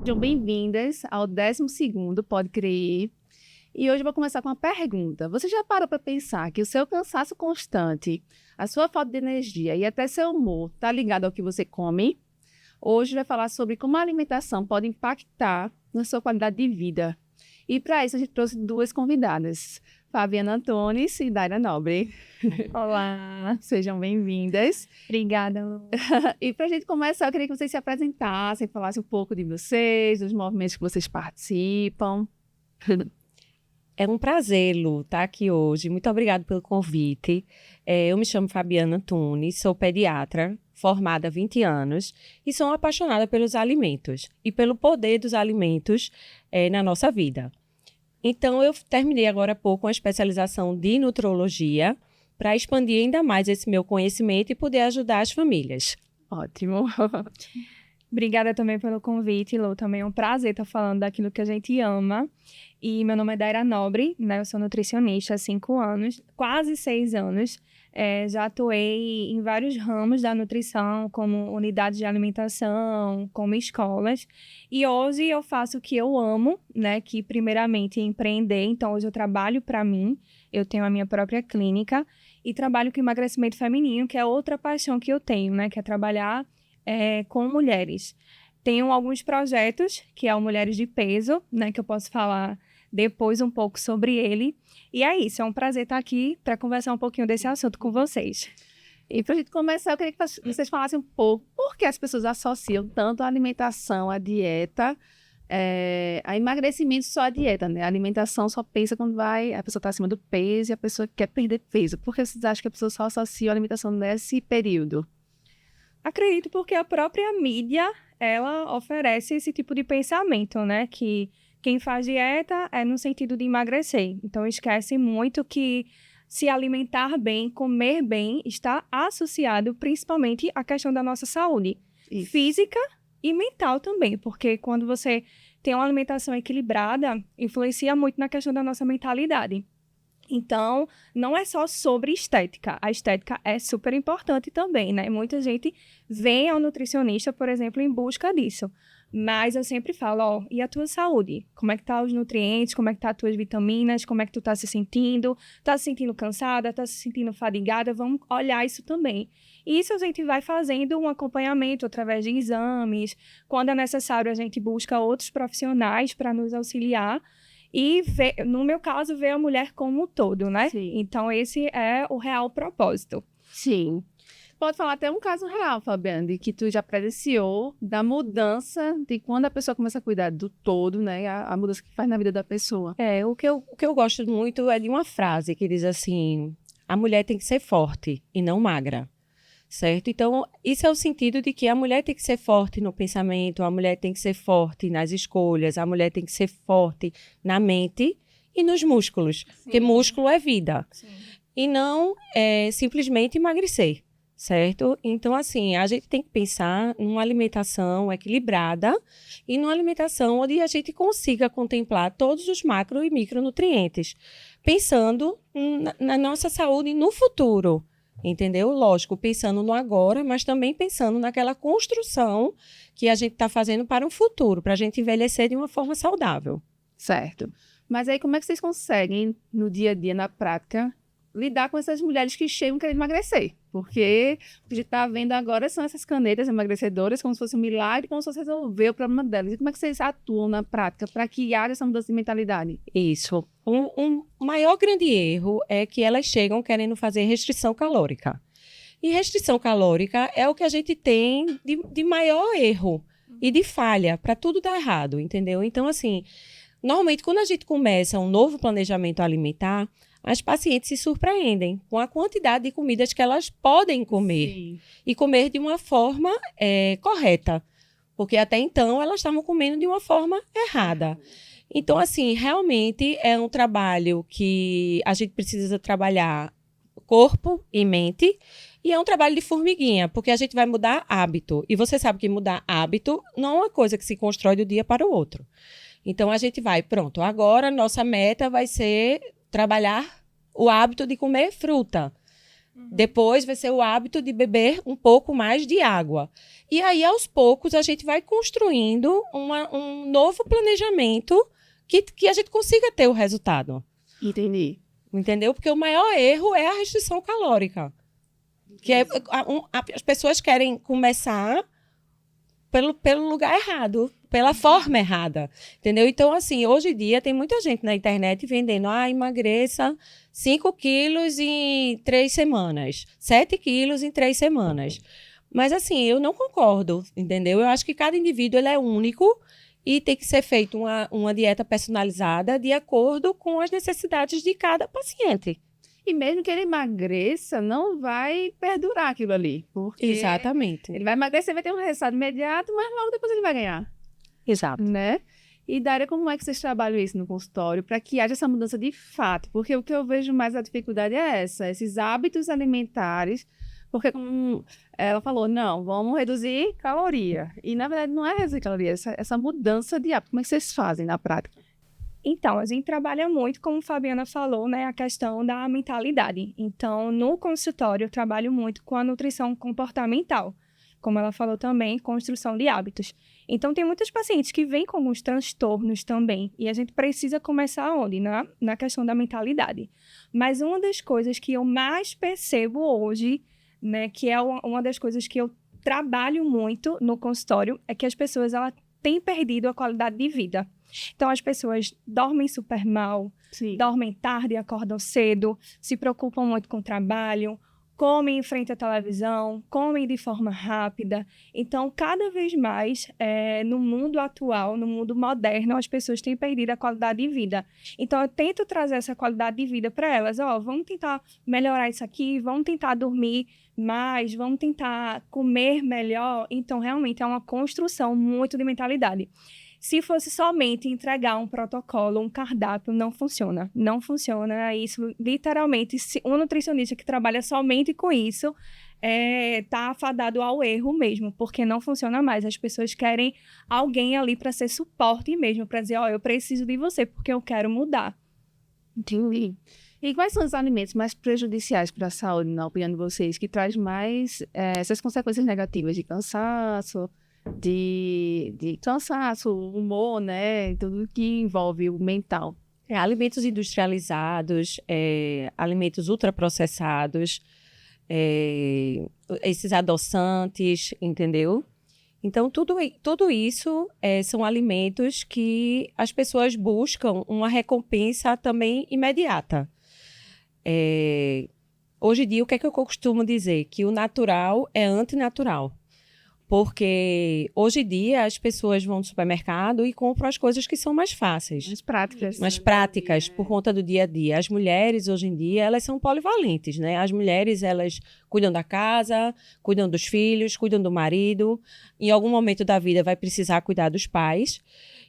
Sejam bem-vindas ao 12º Pode Crer. E hoje eu vou começar com uma pergunta. Você já parou para pensar que o seu cansaço constante, a sua falta de energia e até seu humor está ligado ao que você come? Hoje vai falar sobre como a alimentação pode impactar na sua qualidade de vida. E para isso a gente trouxe duas convidadas, Fabiana Antunes e Daira Nobre. Olá, Sejam bem-vindas. obrigada, Lu. E para a gente começar, eu queria que vocês se apresentassem, falassem um pouco de vocês, dos movimentos que vocês participam. É um prazer, Lu, estar aqui hoje. Muito obrigada pelo convite. Eu me chamo Fabiana Antunes, sou pediatra, formada há 20 anos e sou apaixonada pelos alimentos e pelo poder dos alimentos na nossa vida. Então, eu terminei agora há pouco uma especialização de nutrologia para expandir ainda mais esse meu conhecimento e poder ajudar as famílias. Ótimo. Obrigada também pelo convite, Lu. Também é um prazer estar falando daquilo que a gente ama. E meu nome é Daira Nobre, né? Eu sou nutricionista há 5 anos, quase 6 anos. Já atuei em vários ramos da nutrição, como unidades de alimentação, como escolas. E hoje eu faço o que eu amo, né? Que primeiramente é empreender. Então, hoje eu trabalho para mim. Eu tenho a minha própria clínica e trabalho com emagrecimento feminino, que é outra paixão que eu tenho, né? Que é trabalhar com mulheres. Tenho alguns projetos, que é o Mulheres de Peso, né? Que eu posso falar depois um pouco sobre ele. E é isso, é um prazer estar aqui para conversar um pouquinho desse assunto com vocês. E para a gente começar, eu queria que vocês falassem um pouco por que as pessoas associam tanto a alimentação, a dieta, a emagrecimento só a dieta, né? A alimentação só pensa quando a pessoa está acima do peso e a pessoa quer perder peso. Por que vocês acham que a pessoa só associa a alimentação nesse período? Acredito porque a própria mídia, ela oferece esse tipo de pensamento, né? Que quem faz dieta é no sentido de emagrecer. Então, esquece muito que se alimentar bem, comer bem, está associado principalmente à questão da nossa saúde física e mental também. Porque quando você tem uma alimentação equilibrada, influencia muito na questão da nossa mentalidade. Então, não é só sobre estética. A estética é super importante também, né? Muita gente vem ao nutricionista, por exemplo, em busca disso. Mas eu sempre falo, ó, e a tua saúde? Como é que tá os nutrientes? Como é que tá as tuas vitaminas? Como é que tu tá se sentindo? Tá se sentindo cansada? Tá se sentindo fadigada? Vamos olhar isso também. E isso a gente vai fazendo um acompanhamento através de exames. Quando é necessário, a gente busca outros profissionais para nos auxiliar. E, no meu caso, ver a mulher como um todo, né? Sim. Então, esse é o real propósito. Sim. Pode falar até um caso real, Fabiana, de que tu já presenciou da mudança de quando a pessoa começa a cuidar do todo, né? A mudança que faz na vida da pessoa. O que eu gosto muito é de uma frase que diz assim: a mulher tem que ser forte e não magra. Certo? Então, isso é o sentido de que a mulher tem que ser forte no pensamento, a mulher tem que ser forte nas escolhas, a mulher tem que ser forte na mente e nos músculos, porque músculo é vida. Sim. E não simplesmente emagrecer, certo? Então, assim, a gente tem que pensar numa alimentação equilibrada e numa alimentação onde a gente consiga contemplar todos os macro e micronutrientes, pensando na nossa saúde no futuro. Entendeu? Lógico, pensando no agora, mas também pensando naquela construção que a gente está fazendo para o futuro, para a gente envelhecer de uma forma saudável. Certo. Mas aí como é que vocês conseguem, no dia a dia, na prática, lidar com essas mulheres que chegam querendo emagrecer? Porque o que a gente está vendo agora são essas canetas emagrecedoras, como se fosse um milagre, como se fosse resolver o problema delas. E como é que vocês atuam na prática para criar essa mudança de mentalidade? Isso. Um maior grande erro é que elas chegam querendo fazer restrição calórica. E restrição calórica é o que a gente tem de maior erro e de falha, para tudo dar errado, entendeu? Então, assim, normalmente quando a gente começa um novo planejamento alimentar, as pacientes se surpreendem com a quantidade de comidas que elas podem comer. Sim. E comer de uma forma correta, porque até então elas estavam comendo de uma forma errada. Então, assim, realmente é um trabalho que a gente precisa trabalhar corpo e mente, e é um trabalho de formiguinha, porque a gente vai mudar hábito. E você sabe que mudar hábito não é uma coisa que se constrói do dia para o outro. Então, a gente vai, pronto, agora nossa meta vai ser trabalhar o hábito de comer fruta. Depois vai ser o hábito de beber um pouco mais de água. E aí, aos poucos, a gente vai construindo um novo planejamento que a gente consiga ter o resultado. Entendi. Entendeu? Porque o maior erro é a restrição calórica. Que é, as pessoas querem começar pelo lugar errado, pela forma errada, entendeu? Então, assim, hoje em dia tem muita gente na internet vendendo, emagreça 5 quilos em 3 semanas, 7 quilos em 3 semanas. Mas, assim, eu não concordo, entendeu? Eu acho que cada indivíduo ele é único e tem que ser feita uma dieta personalizada de acordo com as necessidades de cada paciente. E mesmo que ele emagreça, não vai perdurar aquilo ali. Porque Exatamente. ele vai emagrecer, vai ter um resultado imediato, mas logo depois ele vai ganhar. Exato. Né? E, Dária, como é que vocês trabalham isso no consultório para que haja essa mudança de fato? Porque o que eu vejo mais a dificuldade é esses hábitos alimentares, porque como ela falou, não, vamos reduzir caloria. E, na verdade, não é reduzir caloria, essa mudança de hábito. Como é que vocês fazem na prática? Então, a gente trabalha muito, como a Fabiana falou, né, a questão da mentalidade. Então, no consultório, eu trabalho muito com a nutrição comportamental. Como ela falou também, construção de hábitos. Então, tem muitos pacientes que vêm com alguns transtornos também. E a gente precisa começar onde? Na questão da mentalidade. Mas uma das coisas que eu mais percebo hoje, né, que é uma das coisas que eu trabalho muito no consultório, é que as pessoas elas têm perdido a qualidade de vida. Então, as pessoas dormem super mal, dormem tarde, acordam cedo, se preocupam muito com o trabalho, comem em frente à televisão, comem de forma rápida. Então, cada vez mais, no mundo atual, no mundo moderno, as pessoas têm perdido a qualidade de vida. Então, eu tento trazer essa qualidade de vida para elas. Vamos tentar melhorar isso aqui, vamos tentar dormir mais, vamos tentar comer melhor. Então, realmente, é uma construção muito de mentalidade. Se fosse somente entregar um protocolo, um cardápio, não funciona. Não funciona. Isso, literalmente, se um nutricionista que trabalha somente com isso está afadado ao erro mesmo, porque não funciona mais. As pessoas querem alguém ali para ser suporte mesmo, para dizer, eu preciso de você, porque eu quero mudar. Entendi. E quais são os alimentos mais prejudiciais para a saúde, na opinião de vocês, que traz mais essas consequências negativas de cansaço, de cansaço, humor, né? Tudo que envolve o mental. Alimentos industrializados, alimentos ultraprocessados, esses adoçantes, entendeu? Então, tudo isso são alimentos que as pessoas buscam uma recompensa também imediata. Hoje em dia, o que é que eu costumo dizer? Que o natural é antinatural. Porque hoje em dia as pessoas vão no supermercado e compram as coisas que são mais fáceis. Mais práticas, por conta do dia a dia. As mulheres, hoje em dia, elas são polivalentes, né? As mulheres, elas cuidam da casa, cuidam dos filhos, cuidam do marido. Em algum momento da vida vai precisar cuidar dos pais.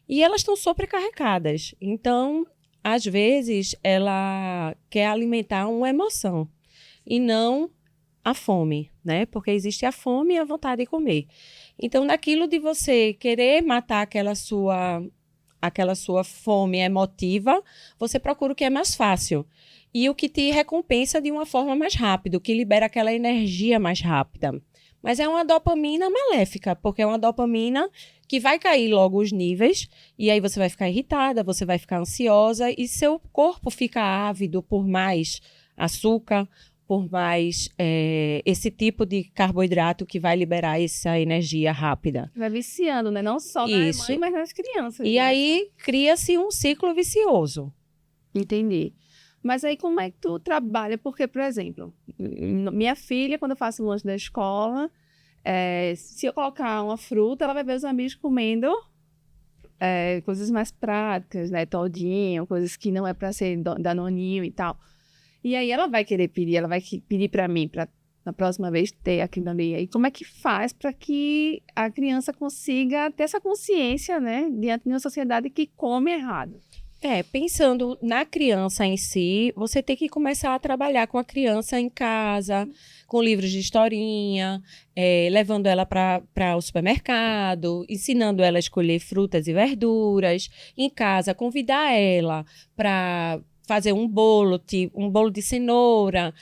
E elas estão sobrecarregadas. Então, às vezes, ela quer alimentar uma emoção e não a fome, né? Porque existe a fome e a vontade de comer. Então, naquilo de você querer matar aquela sua fome emotiva, você procura o que é mais fácil. E o que te recompensa de uma forma mais rápida, o que libera aquela energia mais rápida. Mas é uma dopamina maléfica, porque é uma dopamina que vai cair logo os níveis, e aí você vai ficar irritada, você vai ficar ansiosa, e seu corpo fica ávido por mais açúcar, por mais esse tipo de carboidrato que vai liberar essa energia rápida. Vai viciando, né? Não só na mãe, mas nas crianças. E aí cria-se um ciclo vicioso. Entendi. Mas aí como é que tu trabalha? Porque, por exemplo, minha filha, quando eu faço o lanche da escola, se eu colocar uma fruta, ela vai ver os amigos comendo coisas mais práticas, né? Todinho, coisas que não é para ser danoninho e tal. E aí ela vai querer pedir, ela vai pedir para mim, para na próxima vez ter aquilo ali. E como é que faz para que a criança consiga ter essa consciência, né, diante de uma sociedade que come errado? Pensando na criança em si, você tem que começar a trabalhar com a criança em casa, com livros de historinha, levando ela para o supermercado, ensinando ela a escolher frutas e verduras. Em casa, convidar ela para fazer um bolo, tipo, um bolo de cenoura,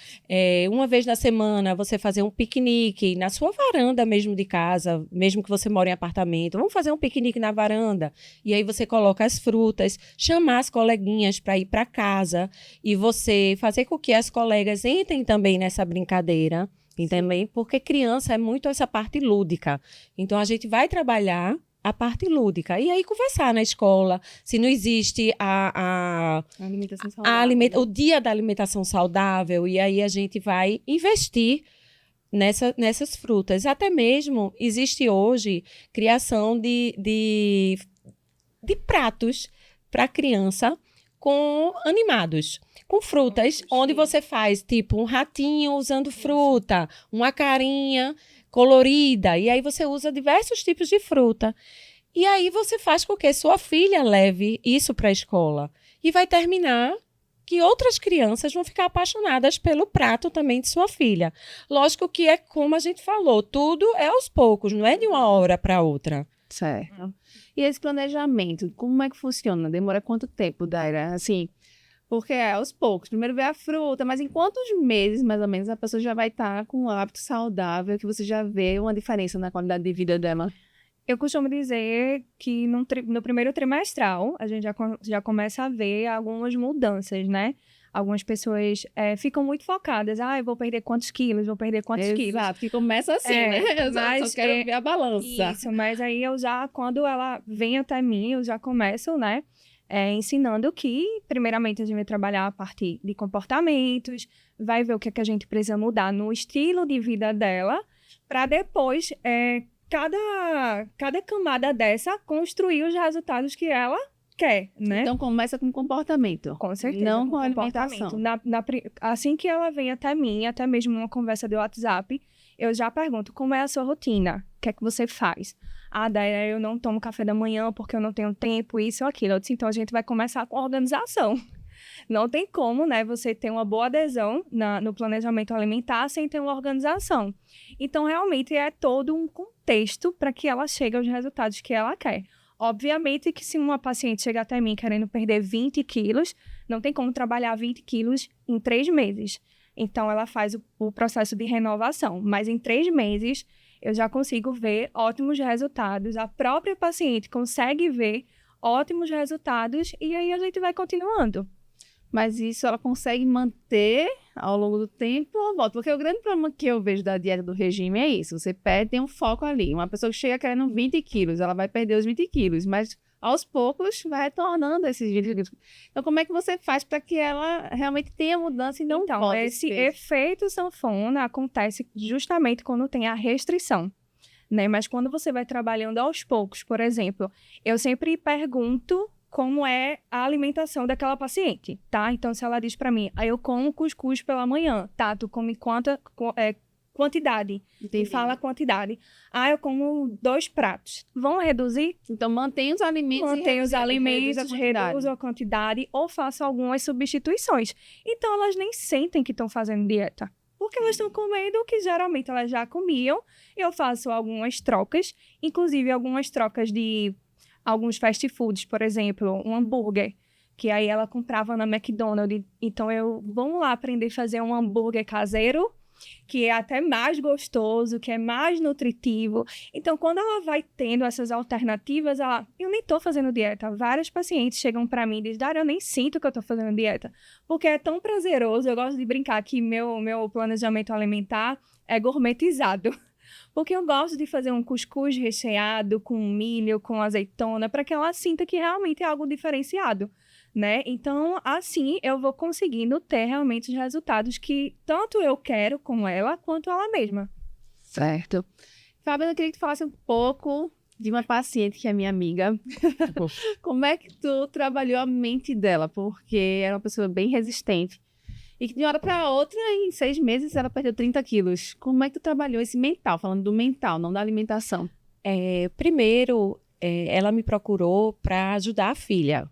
uma vez na semana você fazer um piquenique na sua varanda mesmo de casa, mesmo que você mora em apartamento, vamos fazer um piquenique na varanda, e aí você coloca as frutas, chamar as coleguinhas para ir para casa, e você fazer com que as colegas entrem também nessa brincadeira, também, porque criança é muito essa parte lúdica. Então, a gente vai trabalhar a parte lúdica. E aí, conversar na escola, se não existe Alimentação saudável. o dia da alimentação saudável, e aí a gente vai investir nessas frutas. Até mesmo, existe hoje criação de pratos para criança animados, com frutas, onde você faz tipo um ratinho usando fruta, uma carinha colorida, e aí você usa diversos tipos de fruta. E aí você faz com que sua filha leve isso para a escola. E vai terminar que outras crianças vão ficar apaixonadas pelo prato também de sua filha. Lógico que é como a gente falou, tudo é aos poucos, não é de uma hora para outra. Certo. E esse planejamento, como é que funciona? Demora quanto tempo, Daira? Assim, porque é aos poucos. Primeiro vê a fruta, mas em quantos meses, mais ou menos, a pessoa já vai estar com um hábito saudável, que você já vê uma diferença na qualidade de vida dela? Eu costumo dizer que no primeiro trimestral, a gente já começa a ver algumas mudanças, né? Algumas pessoas ficam muito focadas. Eu vou perder quantos quilos, Exato, que começa assim, né? Eu só quero ver a balança. Isso, mas aí quando ela vem até mim, eu já começo, né? Ensinando que, primeiramente, a gente vai trabalhar a partir de comportamentos, vai ver o que é que a gente precisa mudar no estilo de vida dela, para depois, cada camada dessa, construir os resultados que ela quer, né? Então, começa com comportamento. Com certeza. Não com comportamento. alimentação. Assim que ela vem até mim, até mesmo numa conversa de WhatsApp, eu já pergunto, como é a sua rotina? O que é que você faz? Daí eu não tomo café da manhã porque eu não tenho tempo, isso ou aquilo. Eu disse, então a gente vai começar com a organização. Não tem como, né, você ter uma boa adesão no planejamento alimentar sem ter uma organização. Então, realmente, é todo um contexto para que ela chegue aos resultados que ela quer. Obviamente que se uma paciente chega até mim querendo perder 20 quilos, não tem como trabalhar 20 quilos em 3 meses. Então, ela faz o processo de renovação. Mas em 3 meses, eu já consigo ver ótimos resultados. A própria paciente consegue ver ótimos resultados e aí a gente vai continuando. Mas isso ela consegue manter ao longo do tempo ou volta? Porque o grande problema que eu vejo da dieta do regime é isso. Você perde, tem um foco ali. Uma pessoa que chega querendo 20 quilos, ela vai perder os 20 quilos, mas aos poucos vai retornando esses 20 quilos. Então, como é que você faz para que ela realmente tenha mudança e não volte? Esse efeito sanfona acontece justamente quando tem a restrição, né? Mas quando você vai trabalhando aos poucos, por exemplo, eu sempre pergunto como é a alimentação daquela paciente, tá? Então, se ela diz para mim, eu como cuscuz pela manhã, tá? Tu come quantidade. Entendi. E fala a quantidade. Eu como 2 pratos. Vão reduzir? Então, mantém os alimentos. Reduzo a quantidade ou faço algumas substituições. Então, elas nem sentem que estão fazendo dieta. Porque elas estão comendo o que geralmente elas já comiam. Eu faço algumas trocas, inclusive algumas trocas de alguns fast foods, por exemplo, um hambúrguer, que aí ela comprava na McDonald's. Então, vamos lá aprender a fazer um hambúrguer caseiro, que é até mais gostoso, que é mais nutritivo. Então, quando ela vai tendo essas alternativas, eu nem estou fazendo dieta. Vários pacientes chegam para mim e dizem, Dara, eu nem sinto que eu estou fazendo dieta, porque é tão prazeroso. Eu gosto de brincar que meu planejamento alimentar é gourmetizado. Porque eu gosto de fazer um cuscuz recheado com milho, com azeitona, para que ela sinta que realmente é algo diferenciado, né? Então, assim, eu vou conseguindo ter realmente os resultados que tanto eu quero com ela, quanto ela mesma. Certo. Fábio, eu queria que tu falasse um pouco de uma paciente que é minha amiga. Como é que tu trabalhou a mente dela? Porque era uma pessoa bem resistente. E que de uma hora para outra, em 6 meses, ela perdeu 30 quilos. Como é que tu trabalhou esse mental? Falando do mental, não da alimentação. Primeiro, ela me procurou para ajudar a filha.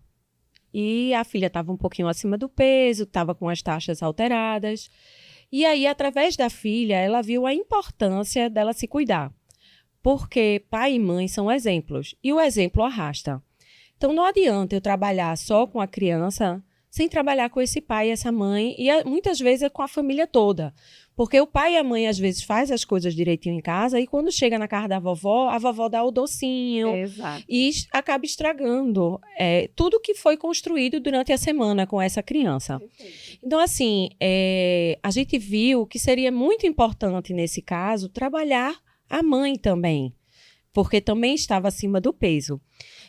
E a filha estava um pouquinho acima do peso, estava com as taxas alteradas. E aí, através da filha, ela viu a importância dela se cuidar. Porque pai e mãe são exemplos. E o exemplo arrasta. Então, não adianta eu trabalhar só com a criança sem trabalhar com esse pai e essa mãe, e muitas vezes é com a família toda. Porque o pai e a mãe, às vezes, faz as coisas direitinho em casa, e quando chega na casa da vovó, a vovó dá o docinho, Exato. e acaba estragando tudo que foi construído durante a semana com essa criança. Então, assim, a gente viu que seria muito importante, nesse caso, trabalhar a mãe também, porque também estava acima do peso.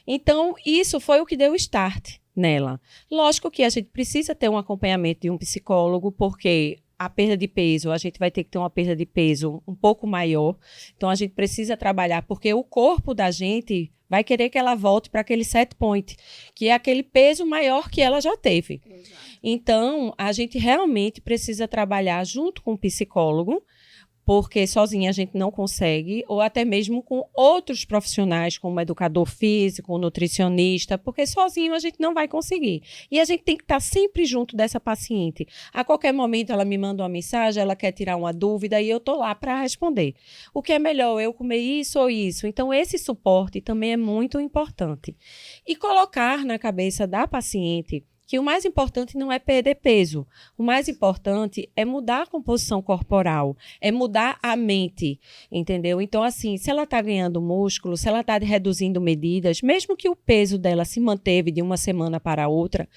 Então, isso foi o que deu start nela. Lógico que a gente precisa ter um acompanhamento de um psicólogo, porque a perda de peso, a gente vai ter que ter uma perda de peso um pouco maior. Então, a gente precisa trabalhar, porque o corpo da gente vai querer que ela volte para aquele set point, que é aquele peso maior que ela já teve. Exato. Então, a gente realmente precisa trabalhar junto com o psicólogo, porque sozinha a gente não consegue, ou até mesmo com outros profissionais, como educador físico, nutricionista, porque sozinho a gente não vai conseguir. E a gente tem que estar sempre junto dessa paciente. A qualquer momento ela me manda uma mensagem, ela quer tirar uma dúvida e eu estou lá para responder. O que é melhor, eu comer isso ou isso? Então, esse suporte também é muito importante. E colocar na cabeça da paciente que o mais importante não é perder peso. O mais importante é mudar a composição corporal, é mudar a mente, entendeu? Então, assim, se ela está ganhando músculo, se ela está reduzindo medidas, mesmo que o peso dela se manteve de uma semana para outra,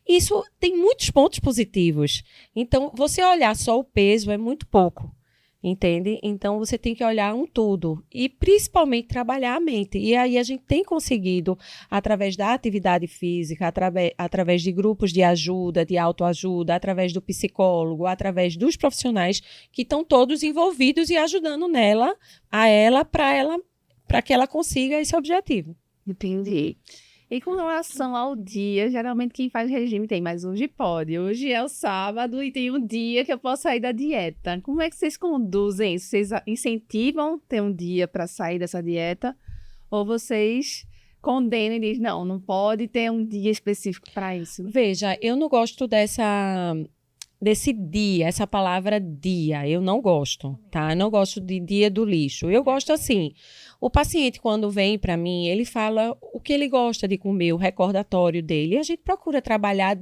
isso tem muitos pontos positivos. Então, você olhar só o peso é muito pouco. Entende? Então, você tem que olhar um todo e, principalmente, trabalhar a mente. E aí, a gente tem conseguido, através da atividade física, através de grupos de ajuda, de autoajuda, através do psicólogo, através dos profissionais que estão todos envolvidos e ajudando para que ela consiga esse objetivo. Entendi. E com relação ao dia, geralmente quem faz regime tem, mas hoje pode. Hoje é o sábado e tem um dia que eu posso sair da dieta. Como é que vocês conduzem isso? Vocês incentivam ter um dia para sair dessa dieta? Ou vocês condenam e dizem, não pode ter um dia específico para isso? Veja, eu não gosto desse dia, essa palavra dia, eu não gosto, tá? Eu não gosto de dia do lixo. Eu gosto assim, o paciente quando vem para mim, ele fala o que ele gosta de comer, o recordatório dele, e a gente procura trabalhar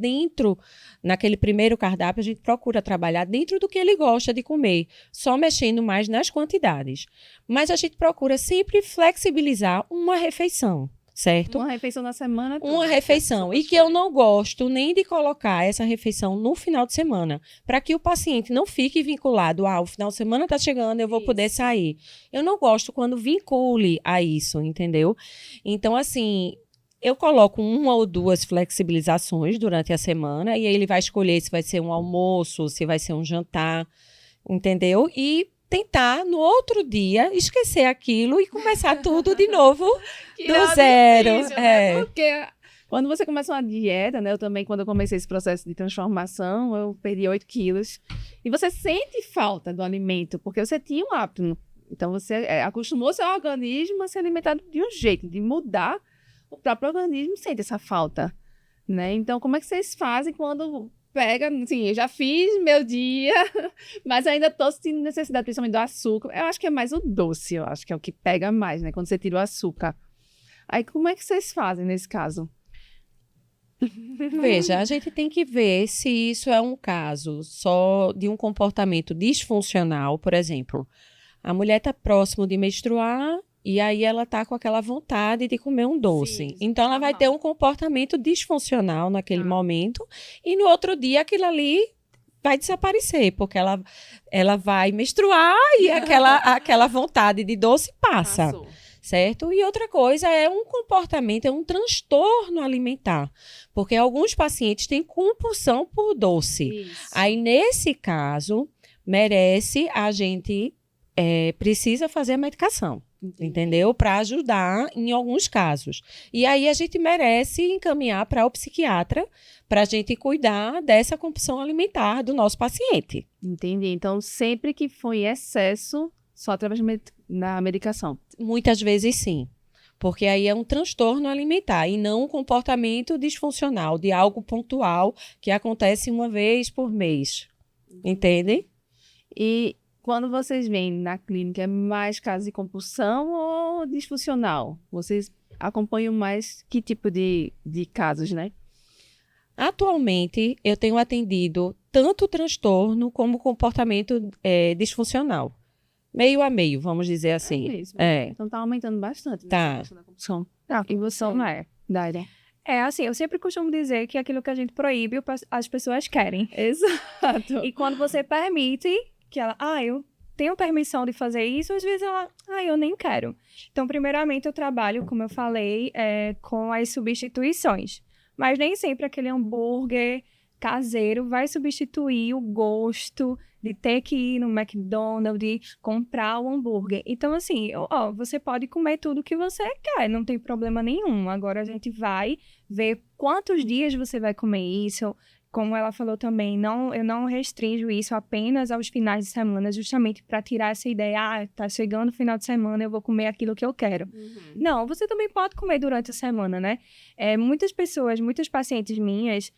naquele primeiro cardápio, a gente procura trabalhar dentro do que ele gosta de comer, só mexendo mais nas quantidades. Mas a gente procura sempre flexibilizar uma refeição. Certo? Uma refeição na semana? Uma refeição. E que eu não gosto nem de colocar essa refeição no final de semana, para que o paciente não fique vinculado o final de semana está chegando, eu vou poder sair. Eu não gosto quando vincule a isso, entendeu? Então, assim, eu coloco uma ou duas flexibilizações durante a semana, e aí ele vai escolher se vai ser um almoço, se vai ser um jantar, entendeu? E tentar, no outro dia, esquecer aquilo e começar tudo de novo do zero. Difícil, né? Porque quando você começa uma dieta, né? Eu também, quando eu comecei esse processo de transformação, eu perdi 8 quilos. E você sente falta do alimento, porque você tinha um hábito. Então, você acostumou seu organismo a se alimentar de um jeito, de mudar, o próprio organismo sente essa falta, né? Então, como é que vocês fazem quando pega, assim, eu já fiz meu dia, mas ainda tô sentindo necessidade, principalmente do açúcar. Eu acho que é mais o doce, eu acho que é o que pega mais, né? Quando você tira o açúcar. Aí, como é que vocês fazem nesse caso? Veja, a gente tem que ver se isso é um caso só de um comportamento disfuncional, por exemplo. A mulher está próximo de menstruar e aí ela está com aquela vontade de comer um doce. Sim, então, ela vai ter um comportamento disfuncional naquele momento e no outro dia aquilo ali vai desaparecer, porque ela vai menstruar e aquela vontade de doce passa. Passou. Certo? E outra coisa é um comportamento, é um transtorno alimentar, porque alguns pacientes têm compulsão por doce. Isso. Aí, nesse caso, merece a gente precisa fazer a medicação. Entendeu? Para ajudar em alguns casos. E aí a gente merece encaminhar para o psiquiatra para a gente cuidar dessa compulsão alimentar do nosso paciente. Entendi. Então, sempre que foi excesso, só através da medicação? Muitas vezes sim. Porque aí é um transtorno alimentar e não um comportamento disfuncional de algo pontual que acontece uma vez por mês. Entende? E quando vocês vêm na clínica, é mais caso de compulsão ou disfuncional? Vocês acompanham mais que tipo de casos, né? Atualmente, eu tenho atendido tanto transtorno como comportamento disfuncional. Meio a meio, vamos dizer assim. É mesmo. É. Então tá aumentando bastante. Tá. Questão da compulsão. E você não é. Dália. É assim, eu sempre costumo dizer que aquilo que a gente proíbe, as pessoas querem. Exato. E quando você permite que ela, eu tenho permissão de fazer isso, às vezes ela, eu nem quero. Então, primeiramente, eu trabalho, como eu falei, com as substituições. Mas nem sempre aquele hambúrguer caseiro vai substituir o gosto de ter que ir no McDonald's, de comprar o hambúrguer. Então, assim, você pode comer tudo que você quer, não tem problema nenhum. Agora, a gente vai ver quantos dias você vai comer isso. Como ela falou também, eu não restringo isso apenas aos finais de semana, justamente para tirar essa ideia, tá chegando o final de semana, eu vou comer aquilo que eu quero. Não, você também pode comer durante a semana, né? Muitas pessoas, muitas pacientes minhas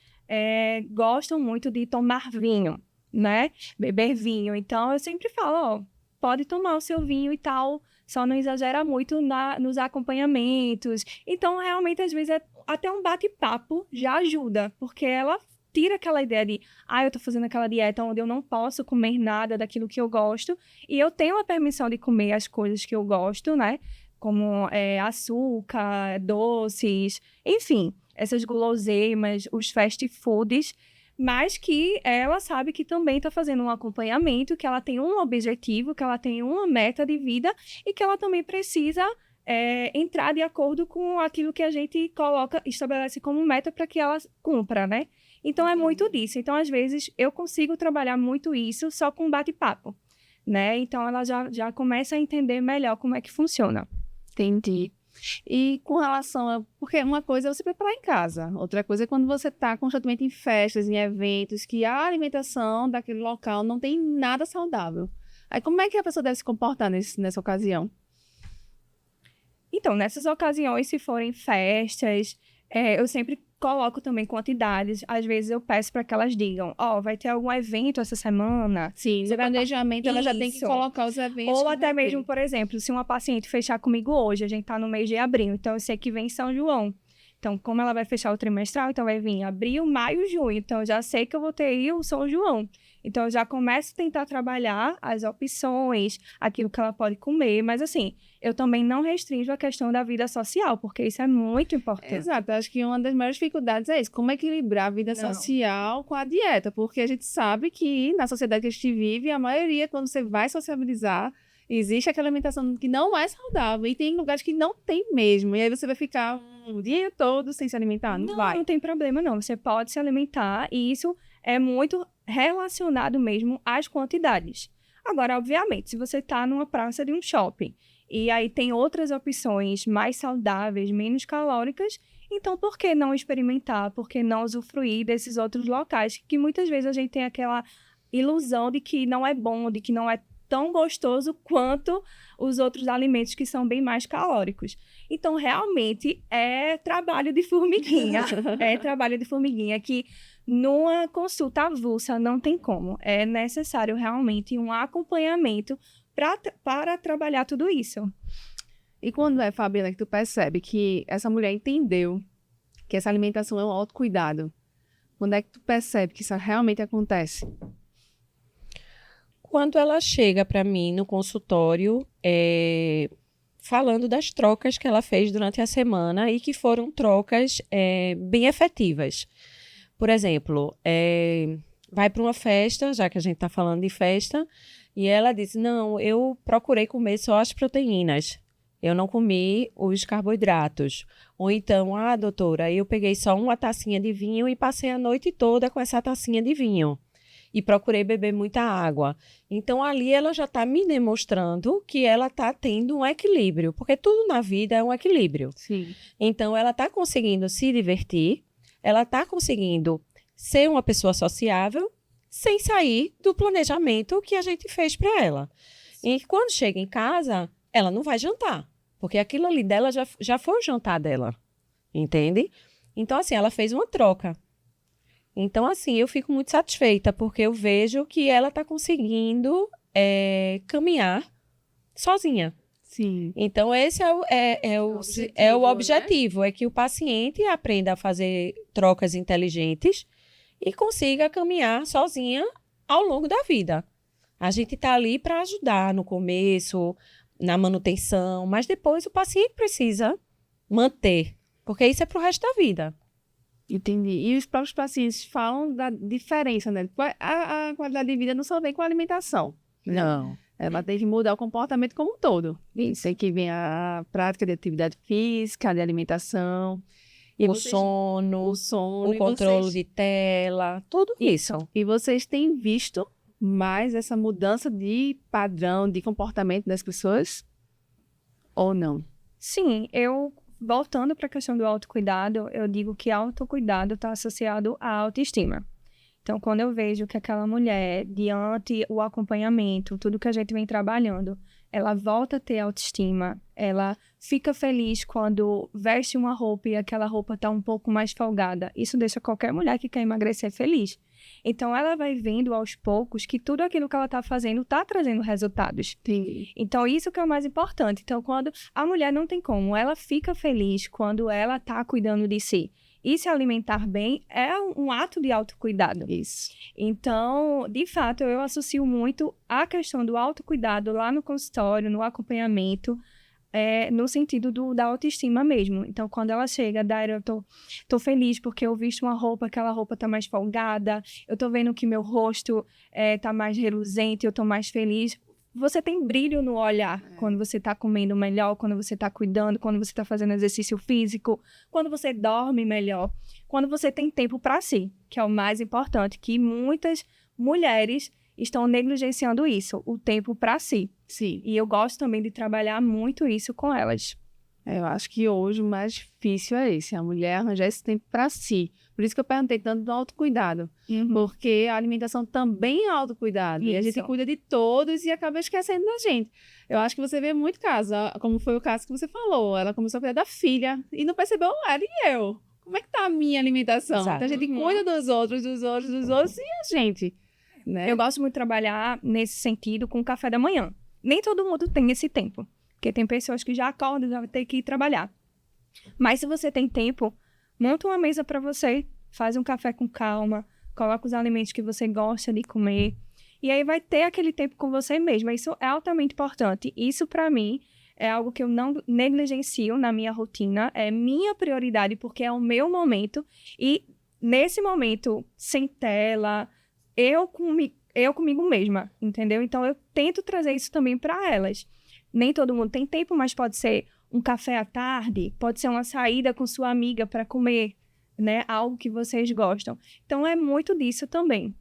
gostam muito de tomar vinho, né? Beber vinho. Então, eu sempre falo, pode tomar o seu vinho e tal, só não exagera muito nos acompanhamentos. Então, realmente, às vezes, até um bate-papo já ajuda, porque ela tira aquela ideia de, eu tô fazendo aquela dieta onde eu não posso comer nada daquilo que eu gosto, e eu tenho a permissão de comer as coisas que eu gosto, né? Como açúcar, doces, enfim, essas guloseimas, os fast foods, mas que ela sabe que também está fazendo um acompanhamento, que ela tem um objetivo, que ela tem uma meta de vida e que ela também precisa entrar de acordo com aquilo que a gente estabelece como meta para que ela cumpra, né? Então, é muito disso. Então, às vezes, eu consigo trabalhar muito isso só com bate-papo, né? Então, ela já começa a entender melhor como é que funciona. Entendi. E com relação a... Porque uma coisa é você preparar em casa. Outra coisa é quando você está constantemente em festas, em eventos, que a alimentação daquele local não tem nada saudável. Aí, como é que a pessoa deve se comportar nessa ocasião? Então, nessas ocasiões, se forem festas, eu sempre coloco também quantidades. Às vezes eu peço para que elas digam, vai ter algum evento essa semana? Sim, no planejamento ela já tem que colocar os eventos. Ou até mesmo, por exemplo, se uma paciente fechar comigo hoje, a gente tá no mês de abril, então eu sei que vem São João. Então, como ela vai fechar o trimestral, então vai vir abril, maio, junho. Então, eu já sei que eu vou ter aí o São João. Então, eu já começo a tentar trabalhar as opções, aquilo que ela pode comer. Mas, assim, eu também não restringo a questão da vida social, porque isso é muito importante. Exato. Acho que uma das maiores dificuldades é isso. Como equilibrar a vida social com a dieta? Porque a gente sabe que na sociedade que a gente vive, a maioria, quando você vai sociabilizar, existe aquela alimentação que não é saudável. E tem lugares que não tem mesmo. E aí você vai ficar o dia todo sem se alimentar. Não vai. Não tem problema, não. Você pode se alimentar e isso é muito relacionado mesmo às quantidades. Agora, obviamente, se você está numa praça de um shopping e aí tem outras opções mais saudáveis, menos calóricas, então por que não experimentar? Por que não usufruir desses outros locais? Que muitas vezes a gente tem aquela ilusão de que não é bom, de que não é tão gostoso quanto os outros alimentos que são bem mais calóricos. Então, realmente, é trabalho de formiguinha. É trabalho de formiguinha que numa consulta avulsa não tem como. É necessário realmente um acompanhamento para trabalhar tudo isso. E quando Fabiana, que tu percebe que essa mulher entendeu que essa alimentação é um autocuidado, quando é que tu percebe que isso realmente acontece? Quando ela chega para mim no consultório, falando das trocas que ela fez durante a semana e que foram trocas bem efetivas. Por exemplo, vai para uma festa, já que a gente está falando de festa, e ela disse, não, eu procurei comer só as proteínas, eu não comi os carboidratos. Ou então, doutora, eu peguei só uma tacinha de vinho e passei a noite toda com essa tacinha de vinho. E procurei beber muita água. Então, ali ela já está me demonstrando que ela está tendo um equilíbrio, porque tudo na vida é um equilíbrio. Sim. Então, ela está conseguindo se divertir, ela está conseguindo ser uma pessoa sociável, sem sair do planejamento que a gente fez para ela. E quando chega em casa, ela não vai jantar, porque aquilo ali dela já foi o jantar dela, entende? Então, assim, ela fez uma troca. Então, assim, eu fico muito satisfeita, porque eu vejo que ela está conseguindo caminhar sozinha. Sim. Então, esse é o objetivo, é que o paciente aprenda a fazer trocas inteligentes e consiga caminhar sozinha ao longo da vida. A gente está ali para ajudar no começo, na manutenção, mas depois o paciente precisa manter, porque isso é para o resto da vida. Entendi. E os próprios pacientes falam da diferença, né? A qualidade de vida não só vem com a alimentação. Não. Ela tem que mudar o comportamento como um todo. Isso. Tem que vir a prática de atividade física, de alimentação. E o sono, o e controle de tela, tudo isso. E vocês têm visto mais essa mudança de padrão, de comportamento das pessoas? Ou não? Sim, voltando para a questão do autocuidado, eu digo que autocuidado está associado à autoestima. Então, quando eu vejo que aquela mulher, diante o acompanhamento, tudo que a gente vem trabalhando, ela volta a ter autoestima, ela fica feliz quando veste uma roupa e aquela roupa está um pouco mais folgada. Isso deixa qualquer mulher que quer emagrecer feliz. Então, ela vai vendo aos poucos que tudo aquilo que ela está fazendo está trazendo resultados. Sim. Então, isso que é o mais importante. Então, quando a mulher não tem como, ela fica feliz quando ela está cuidando de si. E se alimentar bem é um ato de autocuidado. Isso. Então, de fato, eu associo muito a questão do autocuidado lá no consultório, no acompanhamento, no sentido da autoestima mesmo. Então, quando ela chega, Daira, eu tô feliz porque eu visto uma roupa, aquela roupa tá mais folgada, eu tô vendo que meu rosto tá mais reluzente, eu tô mais feliz. Você tem brilho no olhar quando você está comendo melhor, quando você está cuidando, quando você está fazendo exercício físico, quando você dorme melhor, quando você tem tempo para si, que é o mais importante, que muitas mulheres estão negligenciando isso, o tempo para si. Sim. E eu gosto também de trabalhar muito isso com elas. Eu acho que hoje o mais difícil é esse, a mulher arranjar esse tempo para si. Por isso que eu perguntei tanto do autocuidado. Porque a alimentação também é autocuidado. Isso. E a gente cuida de todos e acaba esquecendo da gente. Eu acho que você vê muito caso, como foi o caso que você falou. Ela começou a cuidar da filha e não percebeu ela e eu. Como é que tá a minha alimentação? Exato. Então a gente cuida dos outros e a gente. Né? Eu gosto muito de trabalhar nesse sentido com o café da manhã. Nem todo mundo tem esse tempo. Porque tem pessoas que já acordam, já vai ter que ir trabalhar. Mas se você tem tempo, monta uma mesa para você, faz um café com calma, coloca os alimentos que você gosta de comer. E aí vai ter aquele tempo com você mesma. Isso é altamente importante. Isso, para mim, é algo que eu não negligencio na minha rotina. É minha prioridade, porque é o meu momento. E nesse momento, sem tela, eu comigo mesma, entendeu? Então, eu tento trazer isso também para elas. Nem todo mundo tem tempo, mas pode ser um café à tarde, pode ser uma saída com sua amiga para comer, né? Algo que vocês gostam. Então, é muito disso também.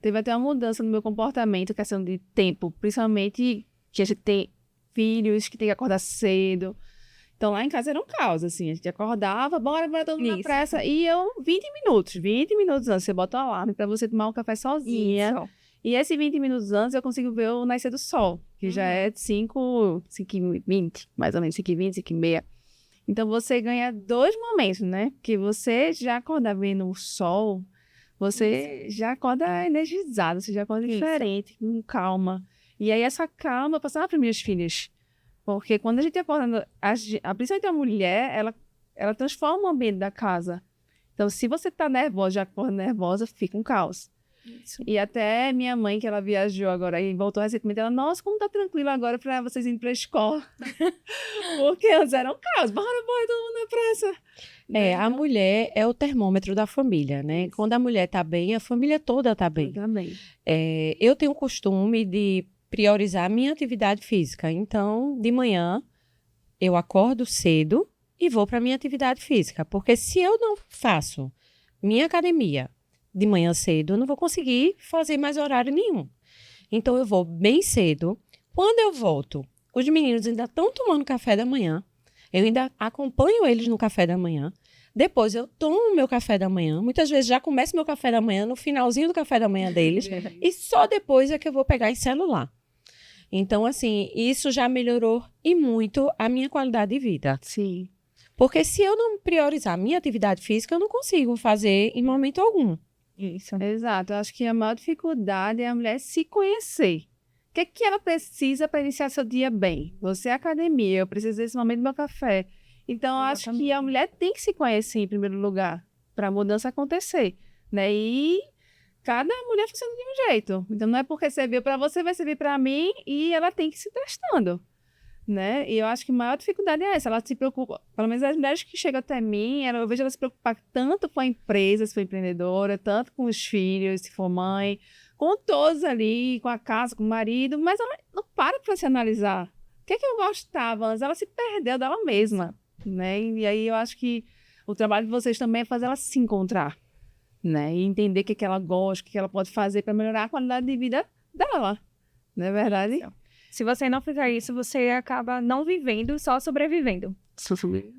Teve até uma mudança no meu comportamento, questão de tempo, principalmente que a gente tem filhos, que tem que acordar cedo. Então, lá em casa era um caos, assim, a gente acordava, bora todo mundo na pressa, e eu, 20 minutos antes, você bota o alarme para você tomar um café sozinha. Isso. E esses 20 minutos antes eu consigo ver o nascer do sol, que já é 5h20, mais ou menos, 5h20, 5h30. Então, você ganha 2 momentos, né? Porque você já acorda vendo o sol, você já acorda energizado, você já acorda diferente, com calma. E aí, essa calma eu passava para minhas filhas. Porque quando a gente acorda, principalmente a mulher, ela transforma o ambiente da casa. Então, se você tá nervosa, já acorda nervosa, fica um caos. Isso. E até minha mãe, que ela viajou agora e voltou recentemente, ela, nossa, como tá tranquilo agora pra vocês irem pra escola. Porque antes era um caos, bora, todo mundo na pressa. A mulher é o termômetro da família, né? Quando a mulher tá bem, a família toda tá bem. Também. Eu tenho o costume de priorizar a minha atividade física. Então, de manhã, eu acordo cedo e vou pra minha atividade física. Porque se eu não faço minha academia de manhã cedo, eu não vou conseguir fazer mais horário nenhum. Então, eu vou bem cedo. Quando eu volto, os meninos ainda estão tomando café da manhã. Eu ainda acompanho eles no café da manhã. Depois, eu tomo meu café da manhã. Muitas vezes, já começo meu café da manhã no finalzinho do café da manhã deles. E só depois é que eu vou pegar em celular. Então, assim, isso já melhorou e muito a minha qualidade de vida. Sim. Porque se eu não priorizar a minha atividade física, eu não consigo fazer em momento algum. Isso. Exato. Eu acho que a maior dificuldade é a mulher se conhecer. que ela precisa para iniciar seu dia bem? Você é academia, eu preciso desse momento do meu café. Então, eu acho que a mulher tem que se conhecer em primeiro lugar para a mudança acontecer, né? E cada mulher funciona de um jeito. Então, não é porque serviu para você, vai servir para mim, e ela tem que ir se testando, né? E eu acho que a maior dificuldade é essa. Ela se preocupa, pelo menos as mulheres que chegam até mim, eu vejo ela se preocupar tanto com a empresa, se for empreendedora, tanto com os filhos, se for mãe, com todos ali, com a casa, com o marido, mas ela não para se analisar. O que é que eu gostava antes? Ela se perdeu dela mesma, né? E aí eu acho que o trabalho de vocês também é fazer ela se encontrar, né? E entender o que é que ela gosta, o que ela pode fazer para melhorar a qualidade de vida dela, não é verdade? Se você não fizer isso, você acaba não vivendo, só sobrevivendo.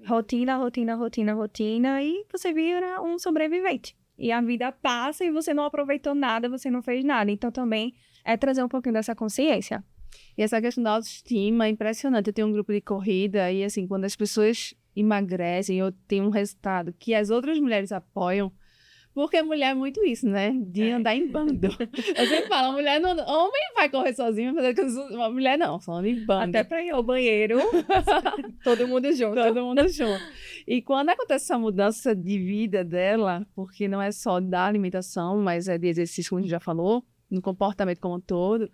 Rotina, rotina, rotina, rotina, e você vira um sobrevivente. E a vida passa e você não aproveitou nada, você não fez nada. Então, também é trazer um pouquinho dessa consciência. E essa questão da autoestima é impressionante. Eu tenho um grupo de corrida e, assim, quando as pessoas emagrecem, eu tenho um resultado que as outras mulheres apoiam, porque a mulher é muito isso, né? De andar em bando. Eu sempre falo, mulher não... Homem vai correr sozinho, uma mulher não, só anda em bando. Até pra ir ao banheiro, todo mundo junto. Todo mundo junto. E quando acontece essa mudança de vida dela, porque não é só da alimentação, mas é de exercício, como a gente já falou, no comportamento como um todo,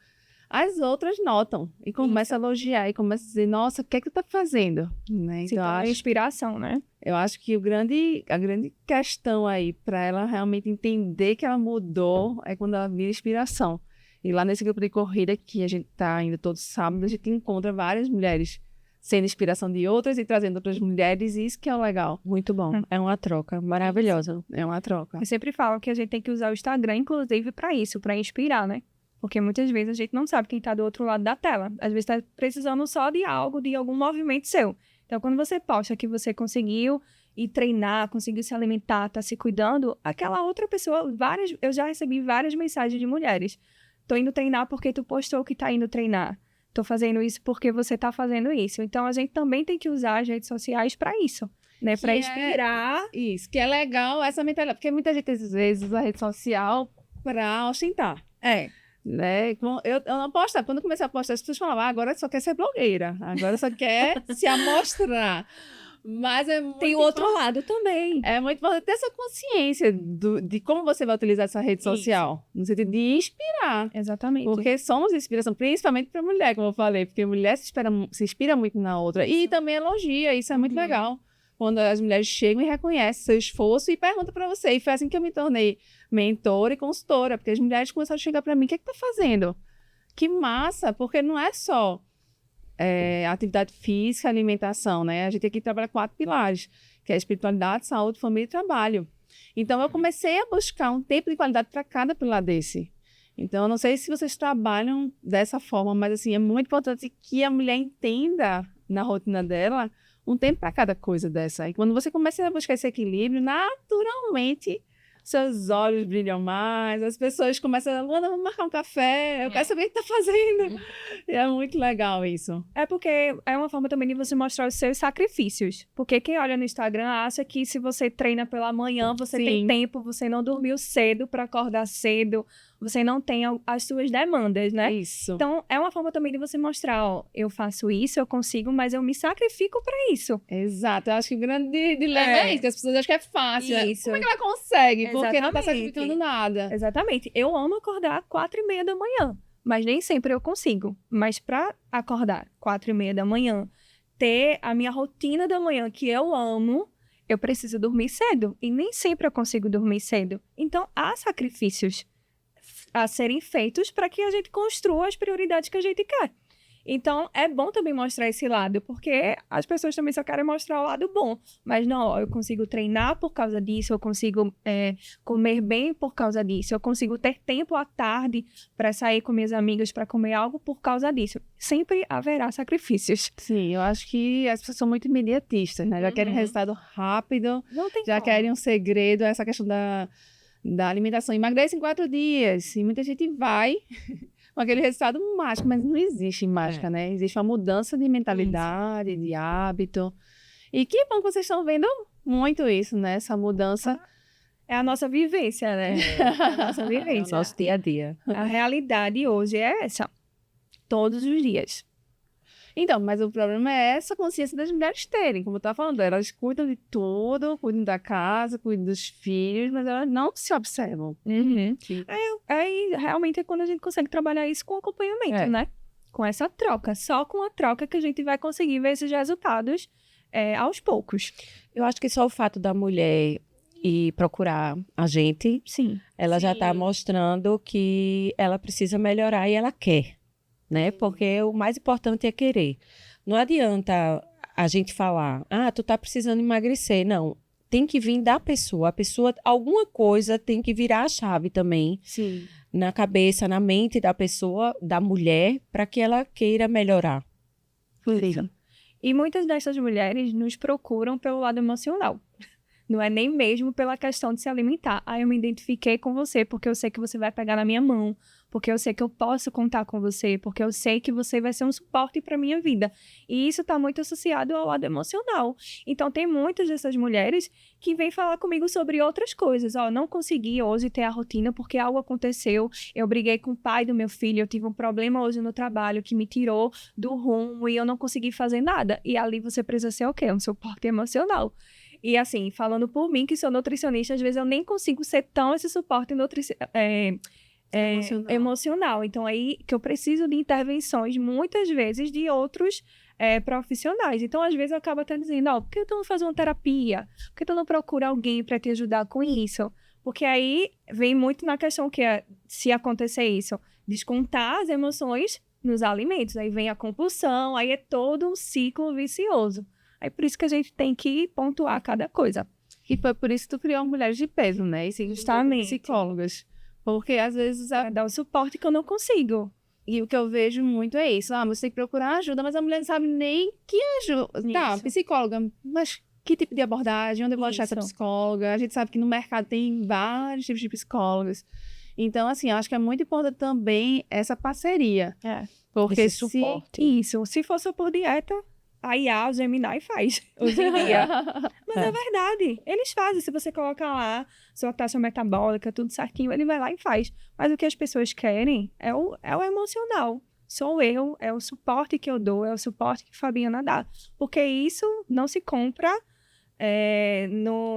as outras notam e começam a elogiar e começam a dizer, nossa, o que é que tu tá fazendo? Né? Então, a inspiração, né? Eu acho que a grande questão aí para ela realmente entender que ela mudou é quando ela vira inspiração. E lá nesse grupo de corrida que a gente tá indo todo sábado, a gente encontra várias mulheres sendo inspiração de outras e trazendo outras mulheres, e isso que é o legal. Muito bom. É uma troca maravilhosa. É uma troca. Eu sempre falo que a gente tem que usar o Instagram, inclusive, para isso, para inspirar, né? Porque muitas vezes a gente não sabe quem está do outro lado da tela. Às vezes está precisando só de algo, de algum movimento seu. Então, quando você posta que você conseguiu ir treinar, conseguiu se alimentar, tá se cuidando, aquela outra pessoa, eu já recebi várias mensagens de mulheres. Tô indo treinar porque tu postou que tá indo treinar. Tô fazendo isso porque você tá fazendo isso. Então, a gente também tem que usar as redes sociais para isso, né? Para inspirar. Isso, que é legal essa mentalidade. Porque muita gente, às vezes, usa a rede social para ostentar. Né? Eu não posto, quando eu comecei a postar, as pessoas falavam, agora só quer ser blogueira, agora só quer se amostrar. Mas é muito tem o outro lado também. É muito importante ter essa consciência de como você vai utilizar essa rede social, no sentido de inspirar. Exatamente. Porque somos inspiração, principalmente para mulher, como eu falei, porque mulher se inspira muito na outra. E também elogia, isso é muito legal. Quando as mulheres chegam e reconhecem seu esforço e perguntam para você. E foi assim que eu me tornei mentora e consultora, porque as mulheres começaram a chegar para mim, o que é que tá fazendo? Que massa, porque não é só atividade física, alimentação, né? A gente aqui trabalha 4 pilares, que é espiritualidade, saúde, família e trabalho. Então, eu comecei a buscar um tempo de qualidade para cada pilar desse. Então, eu não sei se vocês trabalham dessa forma, mas, assim, é muito importante que a mulher entenda na rotina dela um tempo para cada coisa dessa. E quando você começa a buscar esse equilíbrio, naturalmente seus olhos brilham mais, as pessoas começam a, Luana, vamos marcar um café, eu quero saber o que tá fazendo. E é muito legal isso. É porque é uma forma também de você mostrar os seus sacrifícios. Porque quem olha no Instagram acha que se você treina pela manhã, você tem tempo, você não dormiu cedo para acordar cedo, você não tem as suas demandas, né? Isso. Então, é uma forma também de você mostrar, ó, eu faço isso, eu consigo, mas eu me sacrifico para isso. Exato. Eu acho que o grande dilema é isso, que as pessoas acham que é fácil. Isso. Como é que ela consegue? Exatamente. Porque não tá sacrificando nada. Exatamente. Eu amo acordar 4h30 da manhã, mas nem sempre eu consigo. Mas para acordar 4h30 da manhã, ter a minha rotina da manhã que eu amo, eu preciso dormir cedo. E nem sempre eu consigo dormir cedo. Então, há sacrifícios a serem feitos para que a gente construa as prioridades que a gente quer. Então, é bom também mostrar esse lado, porque as pessoas também só querem mostrar o lado bom. Mas não, ó, eu consigo treinar por causa disso, eu consigo comer bem por causa disso, eu consigo ter tempo à tarde para sair com minhas amigas para comer algo por causa disso. Sempre haverá sacrifícios. Sim, eu acho que as pessoas são muito imediatistas, né? Já querem resultado rápido, não tem já como. querem um segredo, essa questão da alimentação. Emagrece em 4 dias, e muita gente vai com aquele resultado mágico, mas não existe mágica, né? Existe uma mudança de mentalidade, de hábito. E que bom que vocês estão vendo muito isso, né? Essa mudança. É a nossa vivência, né? É a nossa vivência. É o nosso dia a dia. A realidade hoje é essa. todos os dias. Então, mas o problema é essa consciência das mulheres terem, como eu estava falando, elas cuidam de tudo, cuidam da casa, cuidam dos filhos, mas elas não se observam. Sim. Aí realmente é quando a gente consegue trabalhar isso com acompanhamento, né? Com essa troca. Só com a troca que a gente vai conseguir ver esses resultados aos poucos. Eu acho que só o fato da mulher ir procurar a gente, Sim. ela já está mostrando que ela precisa melhorar e ela quer, né? Porque o mais importante é querer. Não adianta a gente falar, tu tá precisando emagrecer. Não, tem que vir da pessoa. A pessoa, alguma coisa tem que virar a chave também. Sim. Na cabeça, na mente da pessoa, da mulher, para que ela queira melhorar. Sim. E muitas dessas mulheres nos procuram pelo lado emocional. Não é nem mesmo pela questão de se alimentar. Eu me identifiquei com você porque eu sei que você vai pegar na minha mão, porque eu sei que eu posso contar com você, porque eu sei que você vai ser um suporte para minha vida. E isso está muito associado ao lado emocional. Então, tem muitas dessas mulheres que vêm falar comigo sobre outras coisas. Não consegui hoje ter a rotina porque algo aconteceu. Eu briguei com o pai do meu filho, eu tive um problema hoje no trabalho que me tirou do rumo e eu não consegui fazer nada. E ali você precisa ser o quê? Um suporte emocional. E assim, falando por mim, que sou nutricionista, às vezes eu nem consigo ser tão esse suporte emocional. Então, aí que eu preciso de intervenções, muitas vezes, de outros profissionais. Então, às vezes, eu acabo até dizendo, por que tu não faz uma terapia? Por que tu não procura alguém para te ajudar com isso? Porque aí vem muito na questão que se acontecer isso, descontar as emoções nos alimentos. Aí vem a compulsão, aí é todo um ciclo vicioso. É por isso que a gente tem que pontuar cada coisa. E foi por isso que tu criou Mulheres de Peso, né? E justamente psicólogas. Porque às vezes dá o suporte que eu não consigo. E o que eu vejo muito é isso. Você tem que procurar ajuda, mas a mulher não sabe nem que ajuda. Tá, psicóloga, mas que tipo de abordagem? Onde eu vou achar essa psicóloga? A gente sabe que no mercado tem vários tipos de psicólogas. Então, assim, eu acho que é muito importante também essa parceria. Porque esse suporte. Se for só por dieta, a IA, o Gemini faz hoje em dia. Mas é verdade. Eles fazem. Se você coloca lá sua taxa metabólica, tudo certinho, ele vai lá e faz. Mas o que as pessoas querem é o emocional. Sou eu, é o suporte que eu dou, é o suporte que Fabiana dá. Porque isso não se compra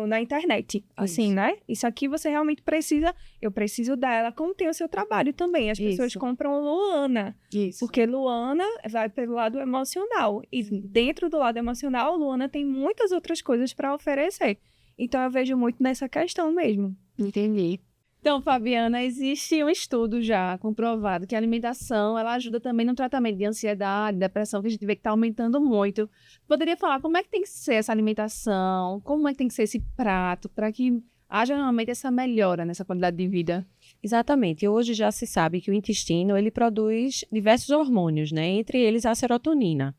na internet, assim, né? Isso aqui você realmente precisa, eu preciso dela, como tem o seu trabalho também. As pessoas compram Luana, porque Luana vai pelo lado emocional. E dentro do lado emocional, Luana tem muitas outras coisas para oferecer. Então, eu vejo muito nessa questão mesmo. Entendi. Então, Fabiana, existe um estudo já comprovado que a alimentação, ela ajuda também no tratamento de ansiedade, depressão, que a gente vê que está aumentando muito. Poderia falar como é que tem que ser essa alimentação, como é que tem que ser esse prato, para que haja realmente essa melhora nessa qualidade de vida? Exatamente. Hoje já se sabe que o intestino, ele produz diversos hormônios, né? Entre eles a serotonina.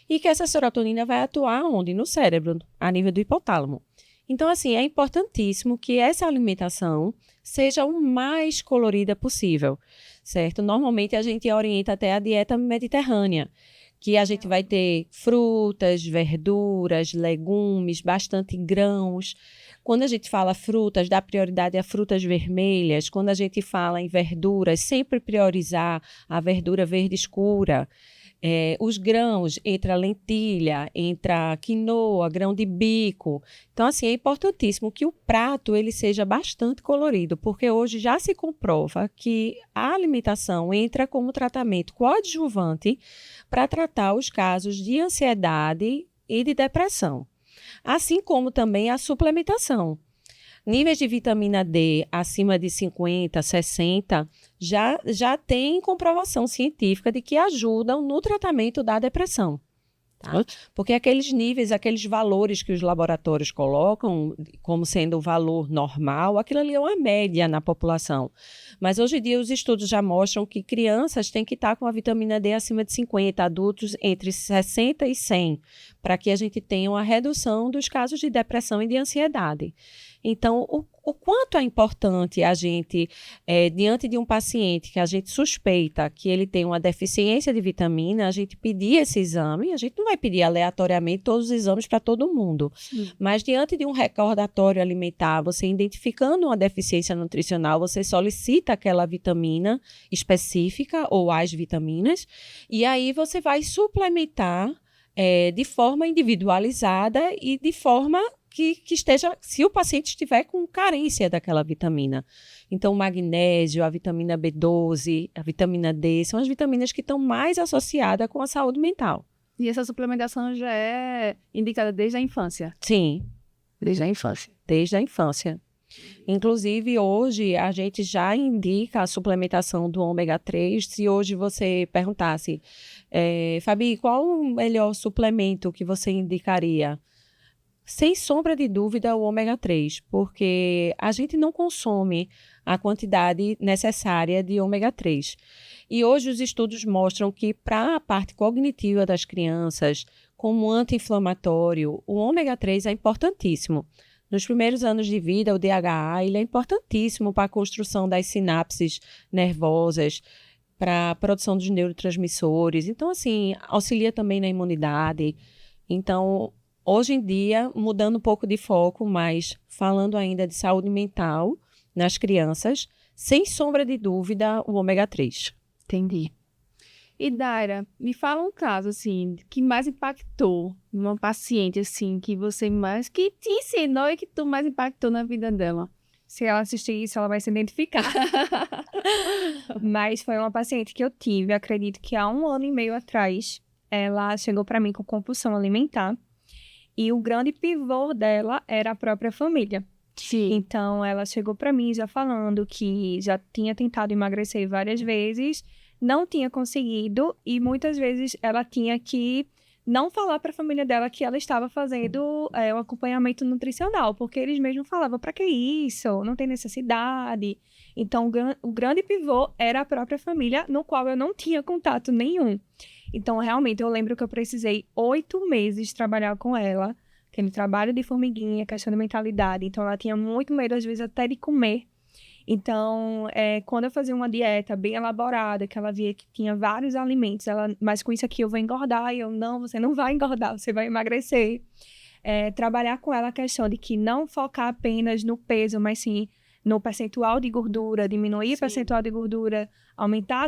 E que essa serotonina vai atuar onde? No cérebro, a nível do hipotálamo. Então, assim, é importantíssimo que essa alimentação seja o mais colorida possível, certo? Normalmente, a gente orienta até a dieta mediterrânea, que a gente vai ter frutas, verduras, legumes, bastante grãos. Quando a gente fala frutas, dá prioridade a frutas vermelhas. Quando a gente fala em verduras, sempre priorizar a verdura verde escura. Os grãos, entra lentilha, entra quinoa, grão de bico. Então, assim, é importantíssimo que o prato ele seja bastante colorido, porque hoje já se comprova que a alimentação entra como tratamento coadjuvante para tratar os casos de ansiedade e de depressão, assim como também a suplementação. Níveis de vitamina D acima de 50, 60, já tem comprovação científica de que ajudam no tratamento da depressão. Tá? Porque aqueles níveis, aqueles valores que os laboratórios colocam como sendo o valor normal, aquilo ali é uma média na população. Mas hoje em dia os estudos já mostram que crianças têm que estar com a vitamina D acima de 50, adultos entre 60 e 100, para que a gente tenha uma redução dos casos de depressão e de ansiedade. Então, o quanto é importante a gente, diante de um paciente que a gente suspeita que ele tem uma deficiência de vitamina, a gente pedir esse exame. A gente não vai pedir aleatoriamente todos os exames para todo mundo. Mas diante de um recordatório alimentar, você identificando uma deficiência nutricional, você solicita aquela vitamina específica ou as vitaminas, e aí você vai suplementar de forma individualizada e de forma que esteja, se o paciente estiver com carência daquela vitamina. Então, o magnésio, a vitamina B12, a vitamina D, são as vitaminas que estão mais associadas com a saúde mental. E essa suplementação já é indicada desde a infância? Sim. Desde a infância. Desde a infância. Inclusive, hoje, a gente já indica a suplementação do ômega 3. Se hoje você perguntasse, Fabi, qual o melhor suplemento que você indicaria? Sem sombra de dúvida, o ômega 3, porque a gente não consome a quantidade necessária de ômega 3. E hoje os estudos mostram que para a parte cognitiva das crianças, como anti-inflamatório, o ômega 3 é importantíssimo. Nos primeiros anos de vida, o DHA ele é importantíssimo para a construção das sinapses nervosas, para a produção dos neurotransmissores. Então, assim, auxilia também na imunidade. Então, hoje em dia, mudando um pouco de foco, mas falando ainda de saúde mental nas crianças, sem sombra de dúvida, o ômega 3. Entendi. E Daira, me fala um caso, assim, que mais impactou numa paciente, assim, que te ensinou e que tu mais impactou na vida dela. Se ela assistir isso, ela vai se identificar. Mas foi uma paciente que eu tive, acredito que há 1 ano e meio atrás, ela chegou para mim com compulsão alimentar. E o grande pivô dela era a própria família. Sim. Então, ela chegou para mim já falando que já tinha tentado emagrecer várias vezes, não tinha conseguido, e muitas vezes ela tinha que não falar para a família dela que ela estava fazendo um acompanhamento nutricional, porque eles mesmos falavam, para que isso? Não tem necessidade. Então, o grande pivô era a própria família, no qual eu não tinha contato nenhum. Então, realmente, eu lembro que eu precisei 8 meses trabalhar com ela, aquele trabalho de formiguinha, questão de mentalidade. Então, ela tinha muito medo, às vezes, até de comer. Então, quando eu fazia uma dieta bem elaborada, que ela via que tinha vários alimentos, mas com isso aqui eu vou engordar, e eu, não, você não vai engordar, você vai emagrecer. Trabalhar com ela a questão de que não focar apenas no peso, mas sim no percentual de gordura, diminuir o percentual de gordura, aumentar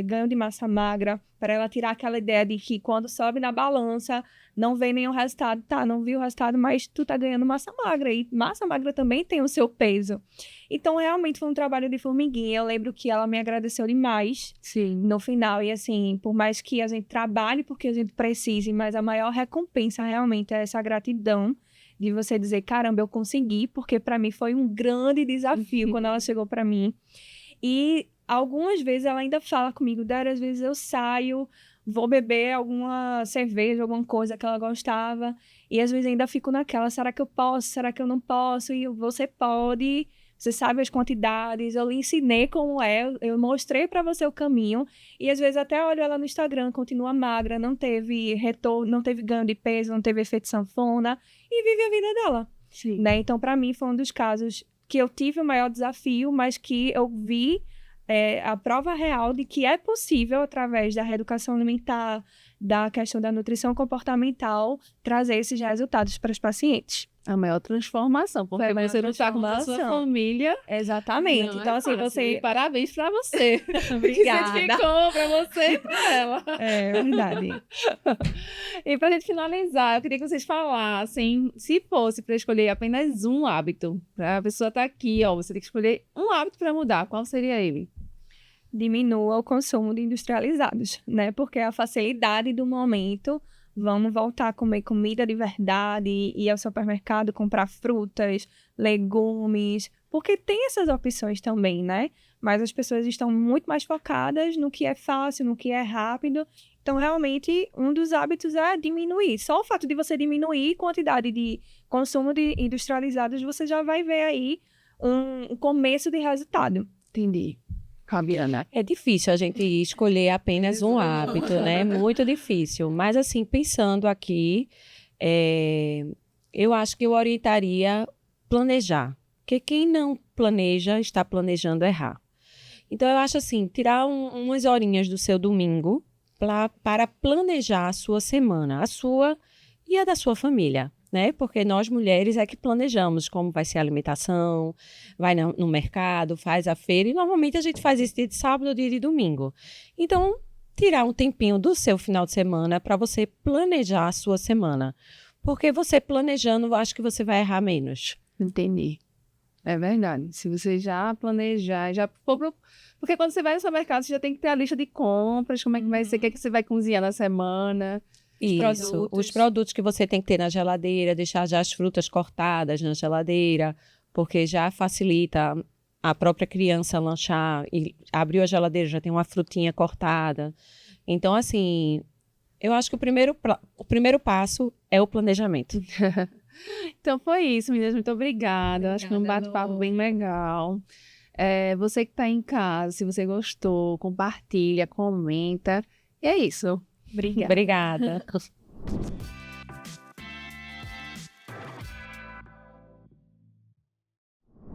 ganho de massa magra, para ela tirar aquela ideia de que quando sobe na balança, não vê nenhum resultado. Tá, não viu o resultado, mas tu tá ganhando massa magra, e massa magra também tem o seu peso. Então, realmente foi um trabalho de formiguinha. Eu lembro que ela me agradeceu demais. Sim. No final, e assim, por mais que a gente trabalhe porque a gente precise, mas a maior recompensa realmente é essa gratidão de você dizer, caramba, eu consegui, porque para mim foi um grande desafio quando ela chegou para mim. E algumas vezes ela ainda fala comigo, Dara, às vezes eu saio, vou beber alguma cerveja, alguma coisa que ela gostava, e às vezes ainda fico naquela, será que eu posso, será que eu não posso? E você pode, você sabe as quantidades, eu lhe ensinei como é, eu mostrei para você o caminho, e às vezes até olho ela no Instagram, continua magra, não teve retorno, não teve ganho de peso, não teve efeito sanfona, e vive a vida dela. Sim. Né? Então, para mim, foi um dos casos que eu tive o maior desafio, mas que eu vi a prova real de que é possível, através da reeducação alimentar, da questão da nutrição comportamental, trazer esses resultados para os pacientes. A maior transformação, porque você não está com a sua família. Exatamente. Não então, assim, fácil. você... E parabéns para você. Obrigada. Que ficou para você e para ela. É verdade. E para a gente finalizar, eu queria que vocês falassem, se fosse para escolher apenas um hábito, para a pessoa estar aqui, ó, você tem que escolher um hábito para mudar, qual seria ele? Diminua o consumo de industrializados, né? Porque a facilidade do momento, vamos voltar a comer comida de verdade, ir ao supermercado, comprar frutas, legumes, porque tem essas opções também, né? Mas as pessoas estão muito mais focadas no que é fácil, no que é rápido. Então, realmente, um dos hábitos é diminuir. Só o fato de você diminuir a quantidade de consumo de industrializados, você já vai ver aí um começo de resultado. Entendi. Fabiana. É difícil a gente escolher apenas um hábito, né? Muito difícil. Mas, assim, pensando aqui, eu acho que eu orientaria planejar. Porque quem não planeja, está planejando errar. Então, eu acho assim, tirar umas horinhas do seu domingo para planejar a sua semana, a sua e a da sua família, né? Porque nós mulheres é que planejamos como vai ser a alimentação, vai no mercado, faz a feira, e normalmente a gente faz isso dia de sábado ou dia de domingo. Então, tirar um tempinho do seu final de semana para você planejar a sua semana. Porque você planejando, eu acho que você vai errar menos. Entendi. É verdade. Se você já planejar, já for porque quando você vai no supermercado, você já tem que ter a lista de compras, como é que vai ser, o que é que você vai cozinhar na semana. Isso, os produtos que você tem que ter na geladeira, deixar já as frutas cortadas na geladeira, porque já facilita a própria criança lanchar e abriu a geladeira, já tem uma frutinha cortada. Então, assim, eu acho que o primeiro passo é o planejamento. Então foi isso, meninas. Muito obrigada. Acho que foi um bate-papo bem legal. Você que está em casa, se você gostou, compartilha, comenta. E é isso. Obrigada. Obrigada.